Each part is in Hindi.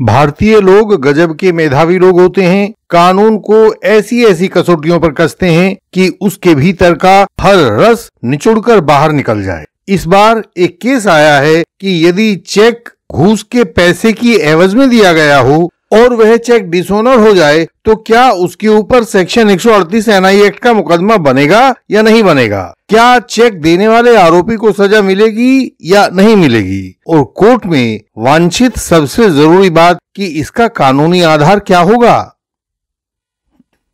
भारतीय लोग गजब के मेधावी लोग होते हैं। कानून को ऐसी ऐसी कसौटियों पर कसते हैं कि उसके भीतर का हर रस निचोड़कर बाहर निकल जाए। इस बार एक केस आया है कि यदि चेक घूस के पैसे की एवज में दिया गया हो और वह चेक डिसऑनर हो जाए तो क्या उसके ऊपर सेक्शन 138 एनआई एक्ट का मुकदमा बनेगा या नहीं बनेगा? क्या चेक देने वाले आरोपी को सजा मिलेगी या नहीं मिलेगी? और कोर्ट में वांछित सबसे जरूरी बात कि इसका कानूनी आधार क्या होगा?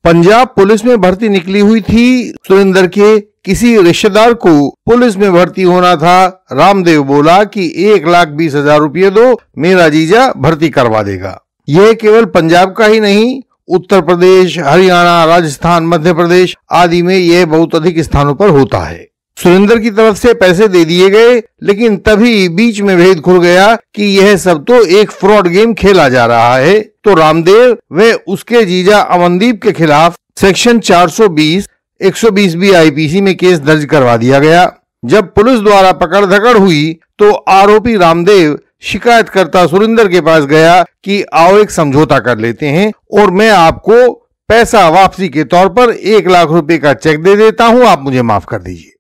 पंजाब पुलिस में भर्ती निकली हुई थी सुरेंद्र के किसी रिश्तेदार को पुलिस में भर्ती होना था। रामदेव बोला कि 1,20,000 रुपये दो, मेरा जीजा भर्ती करवा देगा। यह केवल पंजाब का ही नहीं, उत्तर प्रदेश, हरियाणा, राजस्थान, मध्य प्रदेश आदि में यह बहुत अधिक स्थानों पर होता है। सुरेंद्र की तरफ से पैसे दे दिए गए, लेकिन तभी बीच में भेद खुल गया कि यह सब तो एक फ्रॉड गेम खेला जा रहा है। तो रामदेव व उसके जीजा अमनदीप के खिलाफ सेक्शन 420, 120 बी आईपीसी में केस दर्ज करवा दिया गया। जब पुलिस द्वारा पकड़ धकड़ हुई तो आरोपी रामदेव शिकायतकर्ता सुरेंद्र के पास गया कि आओ एक समझौता कर लेते हैं और मैं आपको पैसा वापसी के तौर पर 1,00,000 रुपए का चेक दे देता हूं, आप मुझे माफ कर दीजिए।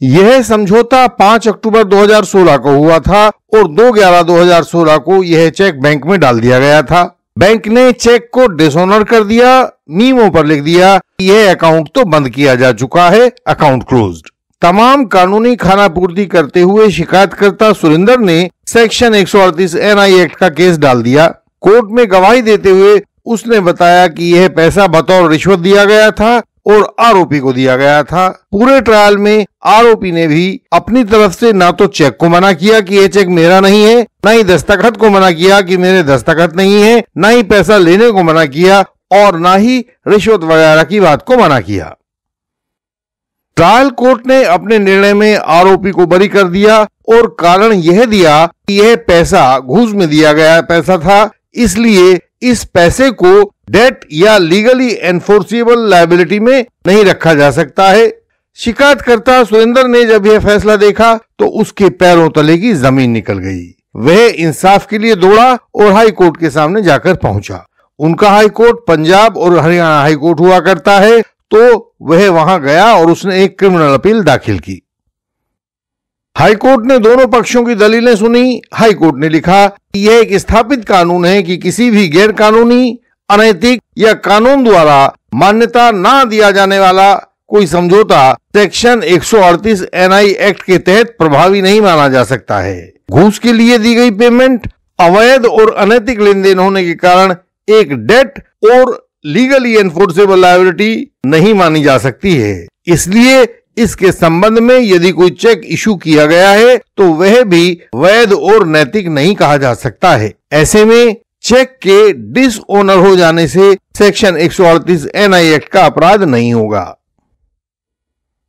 यह समझौता 5 अक्टूबर 2016 को हुआ था और 2/11/2016 को यह चेक बैंक में डाल दिया गया था। बैंक ने चेक को डिसऑनर कर दिया, मीमो पर लिख दिया यह अकाउंट तो बंद किया जा चुका है, अकाउंट क्लोज्ड। तमाम कानूनी खानापूर्ति करते हुए शिकायतकर्ता सुरेंद्र ने सेक्शन 138 एनआई एक्ट का केस डाल दिया। कोर्ट में गवाही देते हुए उसने बताया कि यह पैसा बतौर रिश्वत दिया गया था और आरोपी को दिया गया था। पूरे ट्रायल में आरोपी ने भी अपनी तरफ से ना तो चेक को मना किया कि यह चेक मेरा नहीं है, ना ही दस्तखत को मना किया कि मेरे दस्तखत नहीं है, ना ही पैसा लेने को मना किया और ना ही रिश्वत वगैरह की बात को मना किया। ट्रायल कोर्ट ने अपने निर्णय में आरोपी को बरी कर दिया और कारण यह दिया कि यह पैसा घूस में दिया गया पैसा था, इसलिए इस पैसे को डेट या लीगली एनफोर्सेबल लायबिलिटी में नहीं रखा जा सकता है। शिकायतकर्ता सुरेंद्र ने जब यह फैसला देखा तो उसके पैरों तले की जमीन निकल गई। वह इंसाफ के लिए दौड़ा और हाई कोर्ट के सामने जाकर पहुंचा। उनका हाई कोर्ट पंजाब और हरियाणा हाई कोर्ट हुआ करता है, तो वह वहां गया और उसने एक क्रिमिनल अपील दाखिल की। हाई कोर्ट ने दोनों पक्षों की दलीलें सुनी। हाई कोर्ट ने लिखा कि यह एक स्थापित कानून है कि किसी भी गैर कानूनी, अनैतिक या कानून द्वारा मान्यता ना दिया जाने वाला कोई समझौता सेक्शन 138 एनआई एक्ट के तहत प्रभावी नहीं माना जा सकता है। घूस के लिए दी गई पेमेंट अवैध और अनैतिक लेन देन होने के कारण एक डेट और लीगली एनफोर्सेबल लायबिलिटी नहीं मानी जा सकती है। इसलिए इसके संबंध में यदि कोई चेक इशू किया गया है तो वह भी वैध और नैतिक नहीं कहा जा सकता है। ऐसे में चेक के डिसऑनर हो जाने से सेक्शन 138 एनआई एक्ट का अपराध नहीं होगा।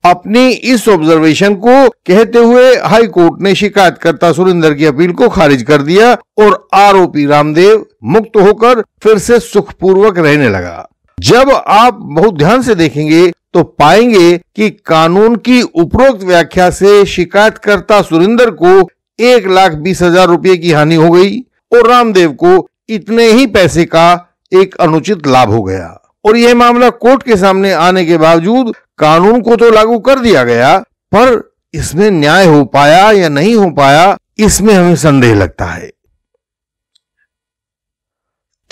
अपनी इस ऑब्जर्वेशन को कहते हुए हाई कोर्ट ने शिकायतकर्ता सुरेंद्र की अपील को खारिज कर दिया और आरोपी रामदेव मुक्त होकर फिर से सुखपूर्वक रहने लगा। जब आप बहुत ध्यान से देखेंगे तो पाएंगे कि कानून की उपरोक्त व्याख्या से शिकायतकर्ता सुरेंद्र को 1,20,000 रुपये की हानि हो गई और रामदेव को इतने ही पैसे का एक अनुचित लाभ हो गया। और यह मामला कोर्ट के सामने आने के बावजूद कानून को तो लागू कर दिया गया, पर इसमें न्याय हो पाया या नहीं हो पाया, इसमें हमें संदेह लगता है।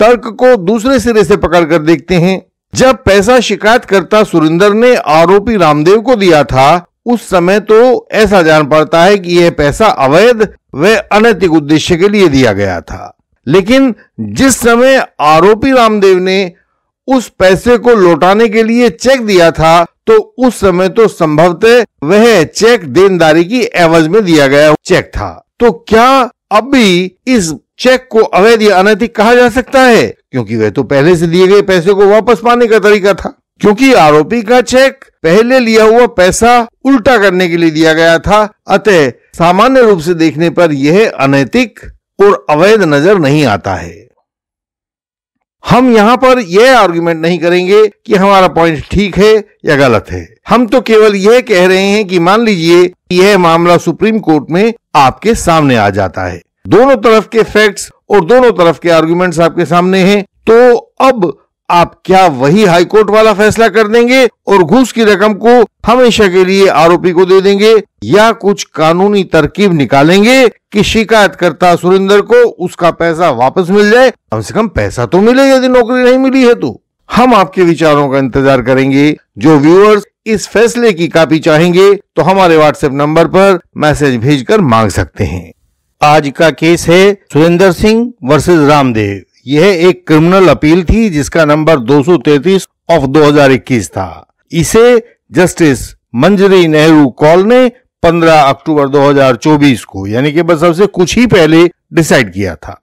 तर्क को दूसरे सिरे से पकड़कर देखते हैं। जब पैसा शिकायतकर्ता सुरेंद्र ने आरोपी रामदेव को दिया था उस समय तो ऐसा जान पड़ता है कि यह पैसा अवैध व अनैतिक उद्देश्य के लिए दिया गया था। लेकिन जिस समय आरोपी रामदेव ने उस पैसे को लौटाने के लिए चेक दिया था तो उस समय तो संभवतः वह चेक देनदारी की एवज में दिया गया चेक था। तो क्या अब भी इस चेक को अवैध या अनैतिक कहा जा सकता है? क्योंकि वह तो पहले से दिए गए पैसे को वापस पाने का तरीका था। क्योंकि आरोपी का चेक पहले लिया हुआ पैसा उल्टा करने के लिए दिया गया था, अतः सामान्य रूप से देखने पर यह अनैतिक और अवैध नजर नहीं आता है। हम यहां पर यह आर्गुमेंट नहीं करेंगे कि हमारा पॉइंट ठीक है या गलत है। हम तो केवल यह कह रहे हैं कि मान लीजिए यह मामला सुप्रीम कोर्ट में आपके सामने आ जाता है। दोनों तरफ के फैक्ट्स और दोनों तरफ के आर्गुमेंट्स आपके सामने हैं। तो अब आप क्या वही हाईकोर्ट वाला फैसला कर देंगे और घूस की रकम को हमेशा के लिए आरोपी को दे देंगे, या कुछ कानूनी तरकीब निकालेंगे कि शिकायतकर्ता सुरेंद्र को उसका पैसा वापस मिल जाए? कम से कम पैसा तो मिले यदि नौकरी नहीं मिली है तो। हम आपके विचारों का इंतजार करेंगे। जो व्यूअर्स इस फैसले की कॉपी चाहेंगे तो हमारे व्हाट्सएप नंबर पर मैसेज भेजकर मांग सकते हैं। आज का केस है सुरेंद्र सिंह वर्सेस रामदेव। यह एक क्रिमिनल अपील थी जिसका नंबर 233 ऑफ 2021 था। इसे जस्टिस मंजरी नेहरू कौल ने 15 अक्टूबर 2024 को, यानी कि बस अब से कुछ ही पहले डिसाइड किया था।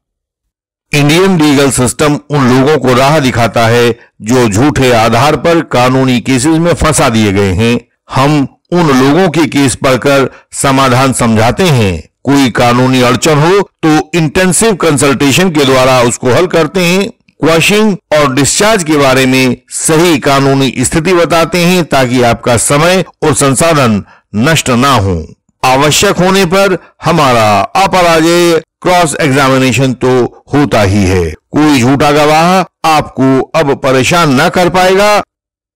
इंडियन लीगल सिस्टम उन लोगों को राह दिखाता है जो झूठे आधार पर कानूनी केसेस में फंसा दिए गए हैं। हम उन लोगों के केस पढ़कर समाधान समझाते हैं। कोई कानूनी अड़चन हो तो इंटेंसिव कंसल्टेशन के द्वारा उसको हल करते हैं। क्वैशिंग और डिस्चार्ज के बारे में सही कानूनी स्थिति बताते हैं ताकि आपका समय और संसाधन नष्ट ना हो। आवश्यक होने पर हमारा अपराजेय क्रॉस एग्जामिनेशन तो होता ही है। कोई झूठा गवाह आपको अब परेशान न कर पाएगा।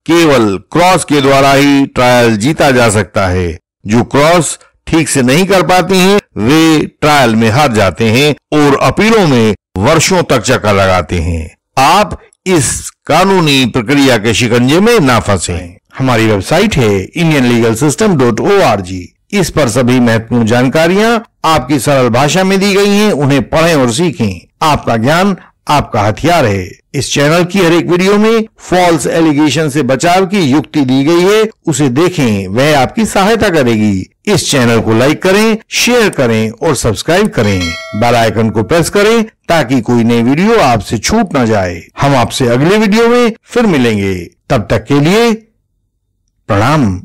केवल क्रॉस के द्वारा ही ट्रायल जीता जा सकता है। जो क्रॉस ठीक से नहीं कर पाते हैं वे ट्रायल में हार जाते हैं और अपीलों में वर्षों तक चक्कर लगाते हैं। आप इस कानूनी प्रक्रिया के शिकंजे में ना फंसें। हमारी वेबसाइट है indianlegalsystem.org। इस पर सभी महत्वपूर्ण जानकारियां आपकी सरल भाषा में दी गई हैं। उन्हें पढ़ें और सीखें। आपका ज्ञान आपका हथियार है। इस चैनल की हर एक वीडियो में फॉल्स एलिगेशन से बचाव की युक्ति दी गई है, उसे देखें, वह आपकी सहायता करेगी। इस चैनल को लाइक करें, शेयर करें और सब्सक्राइब करें। बेल आइकन को प्रेस करें ताकि कोई नई वीडियो आपसे छूट न जाए। हम आपसे अगले वीडियो में फिर मिलेंगे। तब तक के लिए प्रणाम।